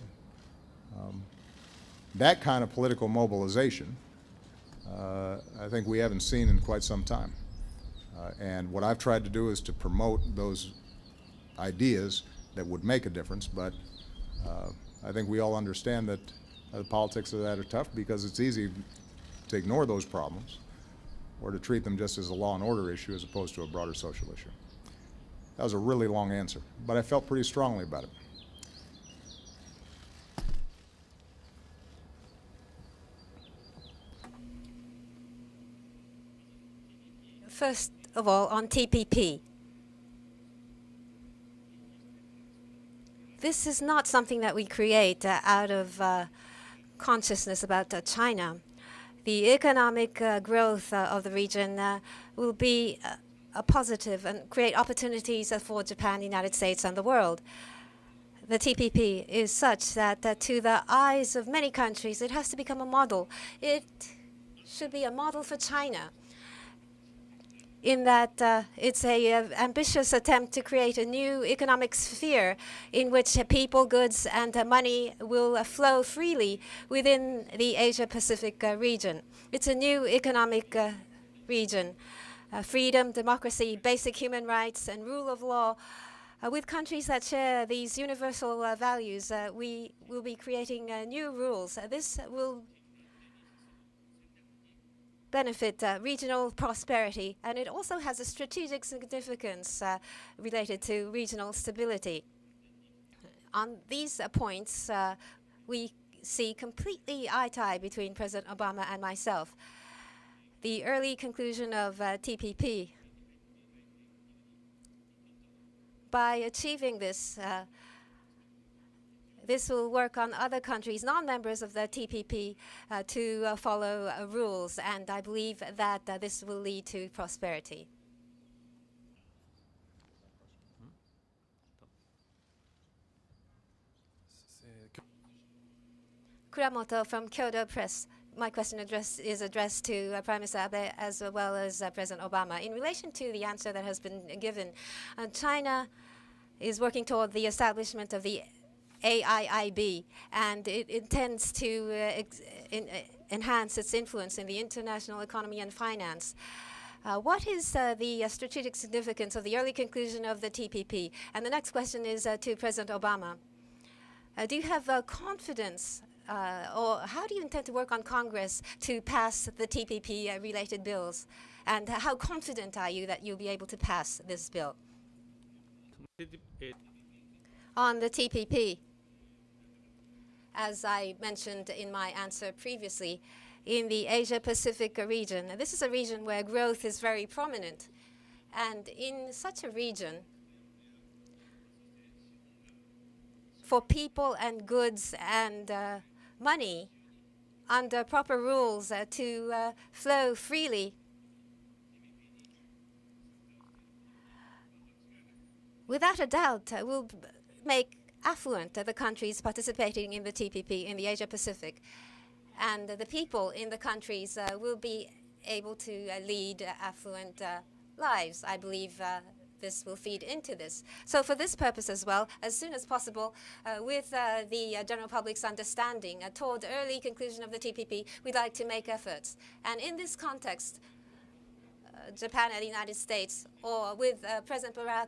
that kind of political mobilization I think we haven't seen in quite some time. And what I've tried to do is to promote those ideas that would make a difference, but I think we all understand that the politics of that are tough because it's easy to ignore those problems or to treat them just as a law and order issue as opposed to a broader social issue. That was a really long answer, but I felt pretty strongly about it. First of all, on TPP. This is not something that we create out of consciousness about China. The economic growth of the region will be a positive and create opportunities for Japan, the United States, and the world. The TPP is such that to the eyes of many countries, it has to become a model. It should be a model for China, in that it's an ambitious attempt to create a new economic sphere in which people, goods, and money will flow freely within the Asia-Pacific region. It's a new economic region. Freedom, democracy, basic human rights, and rule of law. With countries that share these universal values, we will be creating new rules. This will benefit regional prosperity, and it also has a strategic significance related to regional stability. On these points, we see completely eye-to-eye between President Obama and myself. The early conclusion of TPP, by achieving this, this will work on other countries, non-members of the TPP, to follow rules, and I believe that this will lead to prosperity. Kuramoto from Kyoto Press. My question is addressed to Prime Minister Abe as well as President Obama. In relation to the answer that has been given, China is working toward the establishment of the AIIB, and it intends to enhance its influence in the international economy and finance. What is the strategic significance of the early conclusion of the TPP? And the next question is to President Obama. Do you have confidence, or how do you intend to work on Congress to pass the TPP-related bills? And how confident are you that you'll be able to pass this bill? On the TPP, as I mentioned in my answer previously, in the Asia-Pacific region, this is a region where growth is very prominent. And in such a region, for people and goods and money under proper rules to flow freely, without a doubt, will make affluent the countries participating in the TPP in the Asia Pacific. And the people in the countries will be able to lead affluent lives. I believe this will feed into this. So for this purpose as well, as soon as possible, with the general public's understanding toward early conclusion of the TPP, we'd like to make efforts. And in this context, Japan and the United States, or with President Barack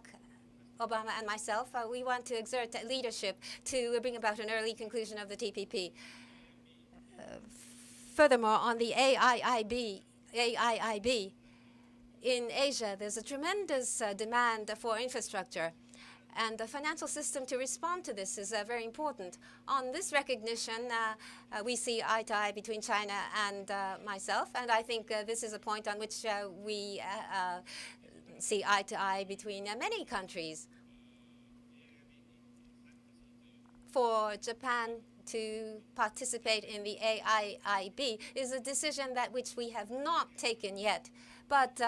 Obama and myself, we want to exert leadership to bring about an early conclusion of the TPP. Furthermore, on the AIIB, in Asia, there's a tremendous demand for infrastructure. And the financial system to respond to this is very important. On this recognition, we see eye to eye between China and myself. And I think this is a point on which we see eye to eye between many countries. For Japan to participate in the AIIB is a decision that which we have not taken yet. But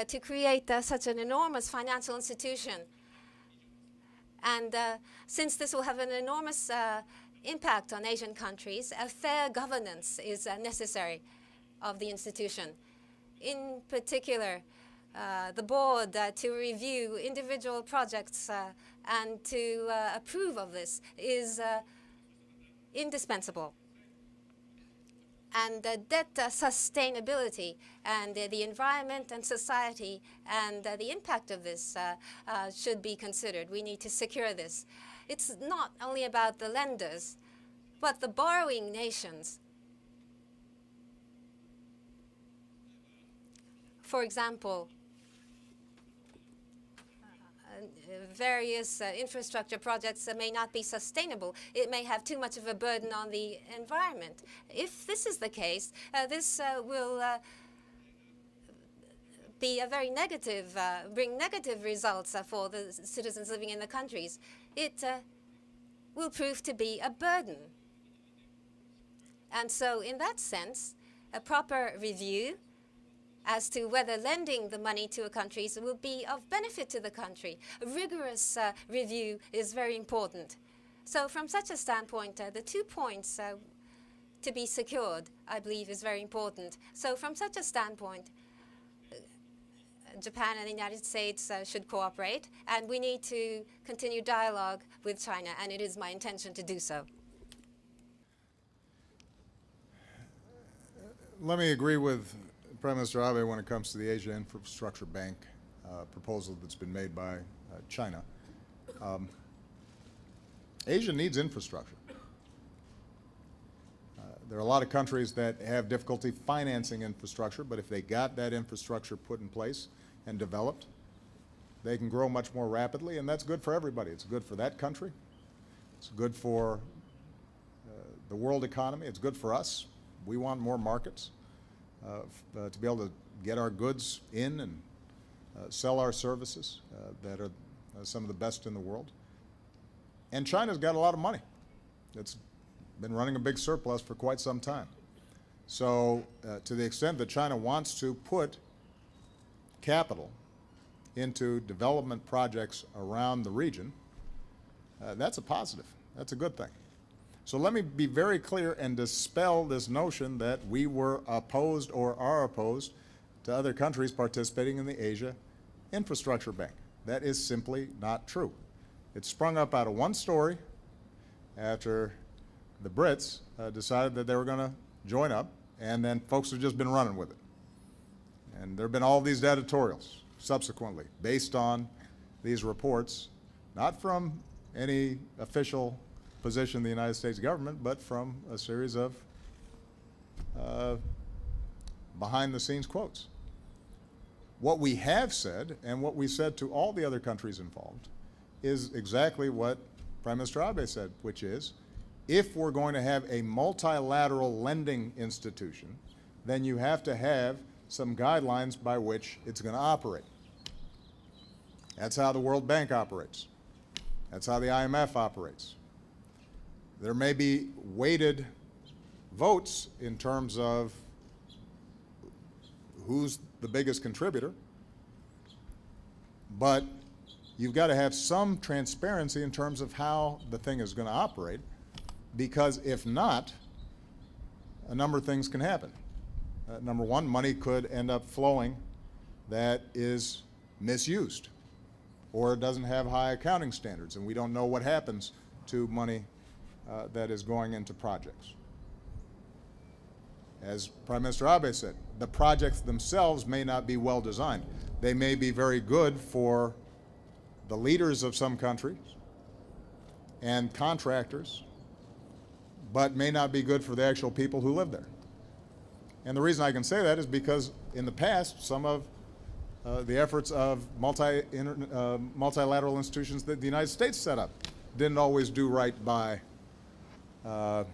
to create such an enormous financial institution, and since this will have an enormous impact on Asian countries, a fair governance is necessary of the institution. In particular, the board to review individual projects and to approve of this is indispensable. And debt sustainability and the environment and society and the impact of this should be considered. We need to secure this. It's not only about the lenders, but the borrowing nations. For example, various infrastructure projects may not be sustainable. It may have too much of a burden on the environment. If this is the case, this will be a very negative, bring negative results for the citizens living in the countries. It will prove to be a burden. And so in that sense, a proper review as to whether lending the money to a country will be of benefit to the country. A rigorous review is very important. So from such a standpoint, the 2 points to be secured, I believe, is very important. So from such a standpoint, Japan and the United States should cooperate, and we need to continue dialogue with China, and it is my intention to do so. Let me agree with Prime Minister Abe when it comes to the Asia Infrastructure Bank proposal that's been made by China. Asia needs infrastructure. There are a lot of countries that have difficulty financing infrastructure, but if they got that infrastructure put in place and developed, they can grow much more rapidly, and that's good for everybody. It's good for that country. It's good for the world economy. It's good for us. We want more markets. To be able to get our goods in and sell our services that are some of the best in the world. And China's got a lot of money. It's been running a big surplus for quite some time. So to the extent that China wants to put capital into development projects around the region, that's a positive. That's a good thing. So let me be very clear and dispel this notion that we were opposed or are opposed to other countries participating in the Asia Infrastructure Bank. That is simply not true. It sprung up out of one story after the Brits decided that they were going to join up, and then folks have just been running with it. And there have been all these editorials subsequently based on these reports, not from any official position of the United States government, but from a series of behind-the-scenes quotes. What we have said, and what we said to all the other countries involved, is exactly what Prime Minister Abe said, which is, if we're going to have a multilateral lending institution, then you have to have some guidelines by which it's going to operate. That's how the World Bank operates. That's how the IMF operates. There may be weighted votes in terms of who's the biggest contributor, but you've got to have some transparency in terms of how the thing is going to operate, because if not, a number of things can happen. Number one, money could end up flowing that is misused or doesn't have high accounting standards, and we don't know what happens to money that is going into projects. As Prime Minister Abe said, the projects themselves may not be well designed. They may be very good for the leaders of some countries and contractors, but may not be good for the actual people who live there. And the reason I can say that is because in the past, some of the efforts of multilateral institutions that the United States set up didn't always do right by the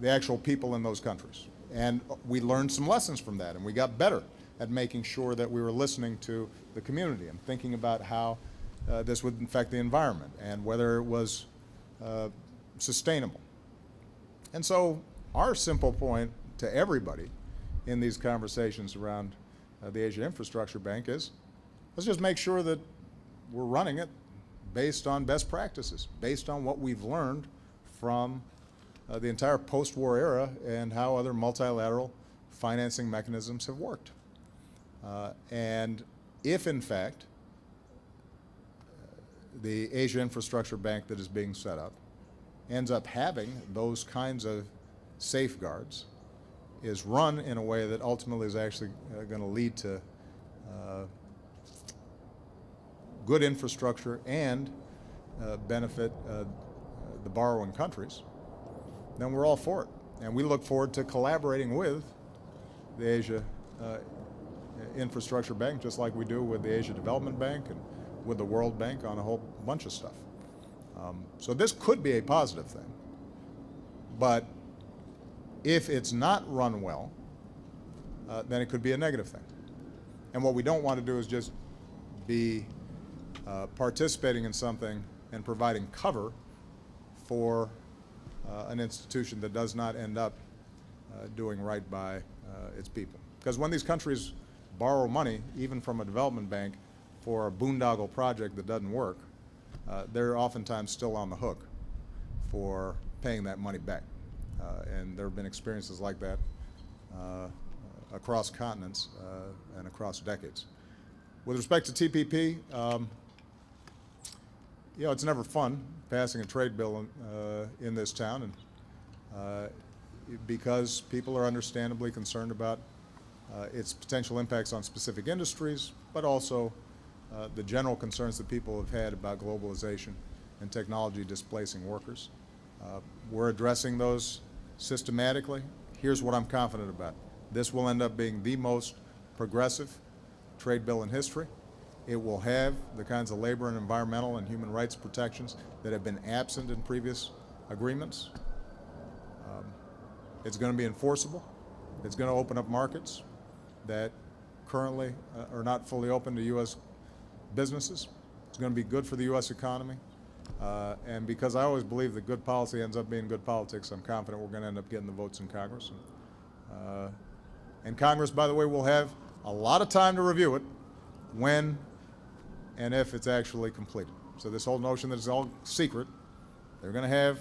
actual people in those countries. And we learned some lessons from that, and we got better at making sure that we were listening to the community and thinking about how this would affect the environment and whether it was sustainable. And so our simple point to everybody in these conversations around the Asia Infrastructure Bank is, let's just make sure that we're running it based on best practices, based on what we've learned from the entire post-war era and how other multilateral financing mechanisms have worked. And if, in fact, the Asia Infrastructure Bank that is being set up ends up having those kinds of safeguards, is run in a way that ultimately is actually going to lead to good infrastructure and benefit the borrowing countries, then we're all for it. And we look forward to collaborating with the Asia Infrastructure Bank, just like we do with the Asia Development Bank and with the World Bank on a whole bunch of stuff. So this could be a positive thing. But if it's not run well, then it could be a negative thing. And what we don't want to do is just be participating in something and providing cover for an institution that does not end up doing right by its people. Because when these countries borrow money, even from a development bank, for a boondoggle project that doesn't work, they're oftentimes still on the hook for paying that money back. And there have been experiences like that across continents and across decades. With respect to TPP, you know, it's never fun passing a trade bill in this town, and because people are understandably concerned about its potential impacts on specific industries, but also the general concerns that people have had about globalization and technology displacing workers. We're addressing those systematically. Here's what I'm confident about. This will end up being the most progressive trade bill in history. It will have the kinds of labor and environmental and human rights protections that have been absent in previous agreements. It's going to be enforceable. It's going to open up markets that currently are not fully open to U.S. businesses. It's going to be good for the U.S. economy. And because I always believe that good policy ends up being good politics, I'm confident we're going to end up getting the votes in Congress. And Congress, by the way, will have a lot of time to review it when and if it's actually completed. So this whole notion that it's all secret, they're going to have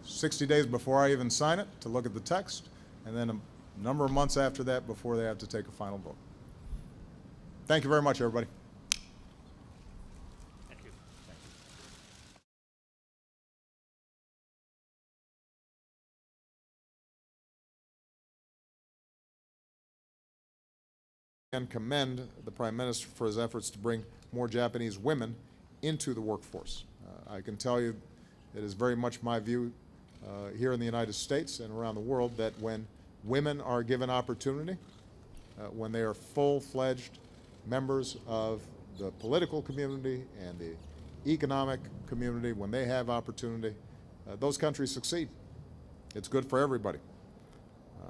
60 days before I even sign it to look at the text, and then a number of months after that before they have to take a final vote. Thank you very much, everybody. And commend the Prime Minister for his efforts to bring more Japanese women into the workforce. I can tell you it is very much my view here in the United States and around the world that when women are given opportunity, when they are full-fledged members of the political community and the economic community, when they have opportunity, those countries succeed. It's good for everybody.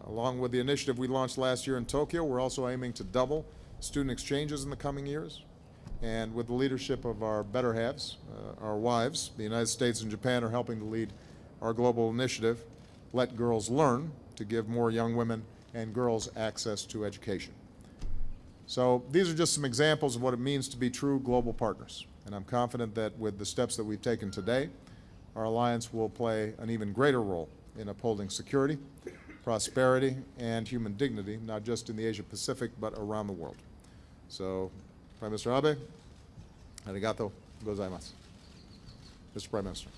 Along with the initiative we launched last year in Tokyo, we're also aiming to double student exchanges in the coming years. And with the leadership of our better halves, our wives, the United States and Japan are helping to lead our global initiative, Let Girls Learn, to give more young women and girls access to education. So these are just some examples of what it means to be true global partners. And I'm confident that with the steps that we've taken today, our alliance will play an even greater role in upholding security, prosperity, and human dignity, not just in the Asia-Pacific, but around the world. So, Prime Minister Abe, arigato gozaimasu. Mr. Prime Minister.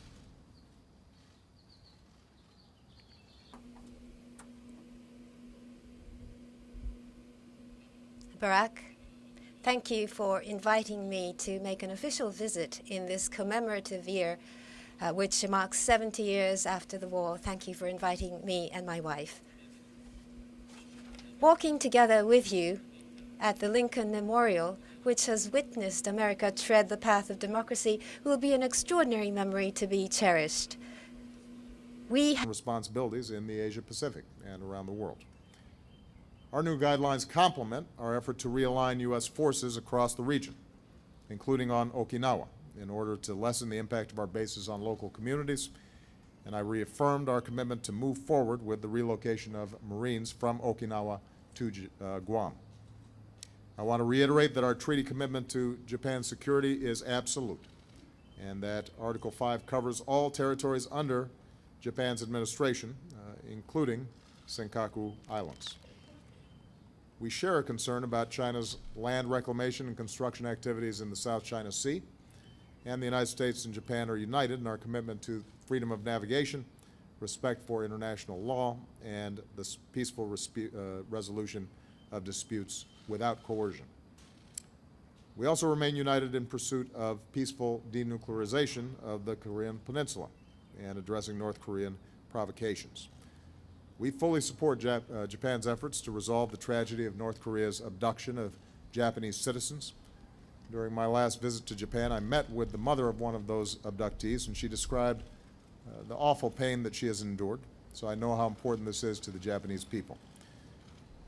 Barack, thank you for inviting me to make an official visit in this commemorative year, which marks 70 years after the war. Thank you for inviting me and my wife. Walking together with you at the Lincoln Memorial, which has witnessed America tread the path of democracy, will be an extraordinary memory to be cherished. We have responsibilities in the Asia-Pacific and around the world. Our new guidelines complement our effort to realign U.S. forces across the region, including on Okinawa, in order to lessen the impact of our bases on local communities, and I reaffirmed our commitment to move forward with the relocation of Marines from Okinawa to Guam. I want to reiterate that our treaty commitment to Japan's security is absolute, and that Article 5 covers all territories under Japan's administration, including Senkaku Islands. We share a concern about China's land reclamation and construction activities in the South China Sea, and the United States and Japan are united in our commitment to freedom of navigation, respect for international law, and the peaceful resolution of disputes without coercion. We also remain united in pursuit of peaceful denuclearization of the Korean Peninsula and addressing North Korean provocations. We fully support Japan's efforts to resolve the tragedy of North Korea's abduction of Japanese citizens. During my last visit to Japan, I met with the mother of one of those abductees, and she described the awful pain that she has endured, so I know how important this is to the Japanese people.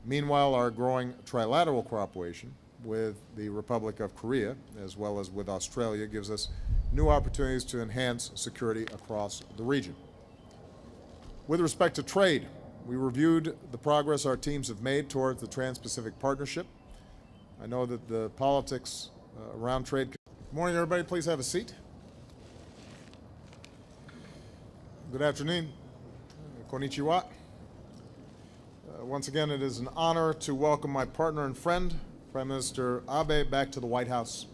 Meanwhile, our growing trilateral cooperation with the Republic of Korea, as well as with Australia, gives us new opportunities to enhance security across the region. With respect to trade, we reviewed the progress our teams have made towards the Trans-Pacific Partnership. I know that the politics around trade. Good morning, everybody. Please have a seat. Good afternoon. Konnichiwa. Once again, it is an honor to welcome my partner and friend, Prime Minister Abe, back to the White House.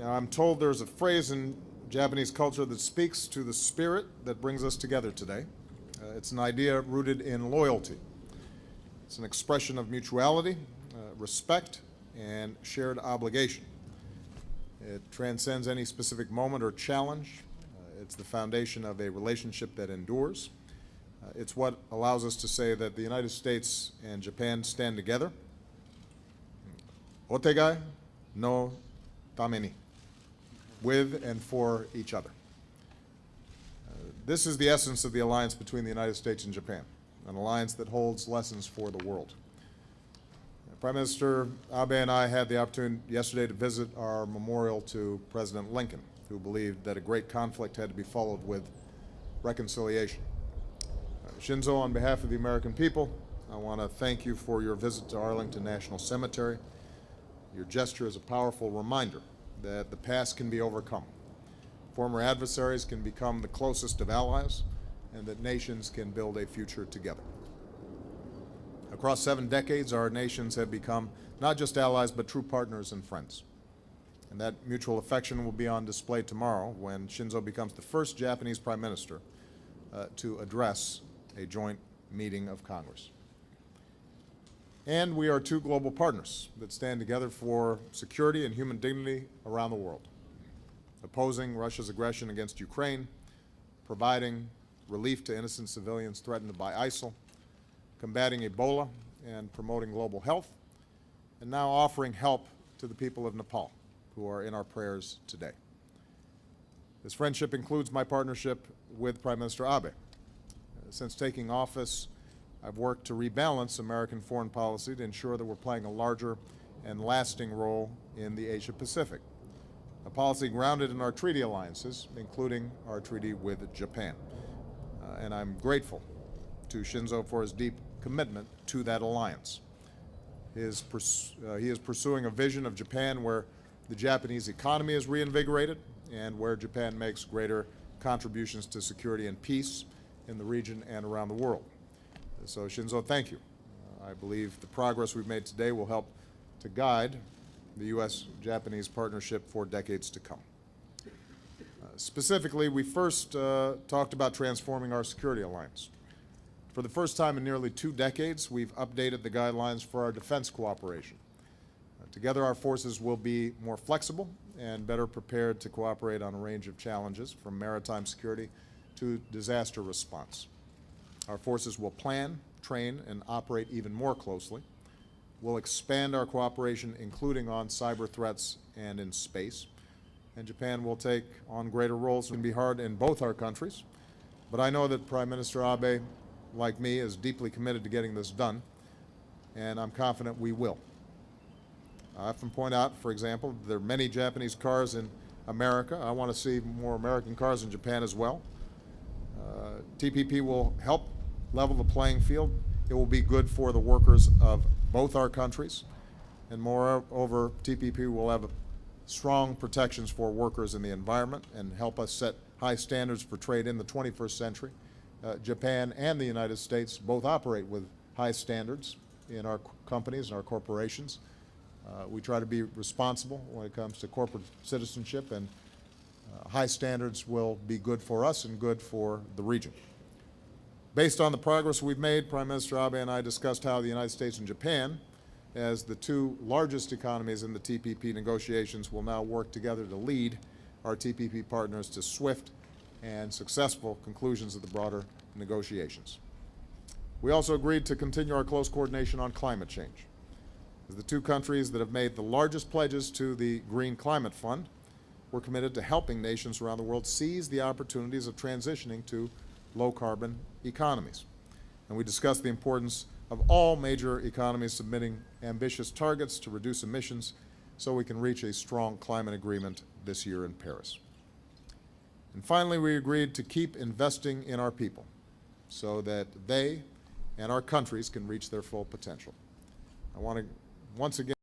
I'm told there's a phrase in Japanese culture that speaks to the spirit that brings us together today. It's an idea rooted in loyalty. It's an expression of mutuality, respect, and shared obligation. It transcends any specific moment or challenge. It's the foundation of a relationship that endures. It's what allows us to say that the United States and Japan stand together. Otegai no tameni, with and for each other. This is the essence of the alliance between the United States and Japan, an alliance that holds lessons for the world. Prime Minister Abe and I had the opportunity yesterday to visit our memorial to President Lincoln, who believed that a great conflict had to be followed with reconciliation. Shinzo, on behalf of the American people, I want to thank you for your visit to Arlington National Cemetery. Your gesture is a powerful reminder that the past can be overcome. Former adversaries can become the closest of allies, and that nations can build a future together. Across 7 decades, our nations have become not just allies, but true partners and friends. And that mutual affection will be on display tomorrow when Shinzo becomes the first Japanese Prime Minister to address a joint meeting of Congress. And we are 2 global partners that stand together for security and human dignity around the world, opposing Russia's aggression against Ukraine, providing relief to innocent civilians threatened by ISIL, combating Ebola and promoting global health, and now offering help to the people of Nepal, who are in our prayers today. This friendship includes my partnership with Prime Minister Abe. Since taking office, I've worked to rebalance American foreign policy to ensure that we're playing a larger and lasting role in the Asia-Pacific, a policy grounded in our treaty alliances, including our treaty with Japan. And I'm grateful to Shinzo for his deep commitment to that alliance. He is pursuing a vision of Japan where the Japanese economy is reinvigorated and where Japan makes greater contributions to security and peace in the region and around the world. So Shinzo, thank you. I believe the progress we've made today will help to guide the U.S.-Japanese partnership for decades to come. Specifically, we first talked about transforming our security alliance. For the first time in nearly 2 decades, we've updated the guidelines for our defense cooperation. Together, our forces will be more flexible and better prepared to cooperate on a range of challenges, from maritime security to disaster response. Our forces will plan, train, and operate even more closely. We'll expand our cooperation, including on cyber threats and in space. And Japan will take on greater roles. It can be hard in both our countries, but I know that Prime Minister Abe, like me, is deeply committed to getting this done, and I'm confident we will. I often point out, for example, there are many Japanese cars in America. I want to see more American cars in Japan as well. TPP will help level the playing field. It will be good for the workers of both our countries, and moreover, TPP will have strong protections for workers in the environment and help us set high standards for trade in the 21st century. Japan and the United States both operate with high standards in our companies and our corporations. We try to be responsible when it comes to corporate citizenship, and high standards will be good for us and good for the region. Based on the progress we've made, Prime Minister Abe and I discussed how the United States and Japan, as the 2 largest economies in the TPP negotiations, will now work together to lead our TPP partners to swift and successful conclusions of the broader negotiations. We also agreed to continue our close coordination on climate change. As the 2 countries that have made the largest pledges to the Green Climate Fund, we're committed to helping nations around the world seize the opportunities of transitioning to low-carbon economies. And we discussed the importance of all major economies submitting ambitious targets to reduce emissions so we can reach a strong climate agreement this year in Paris. And finally, we agreed to keep investing in our people so that they and our countries can reach their full potential. I want to once again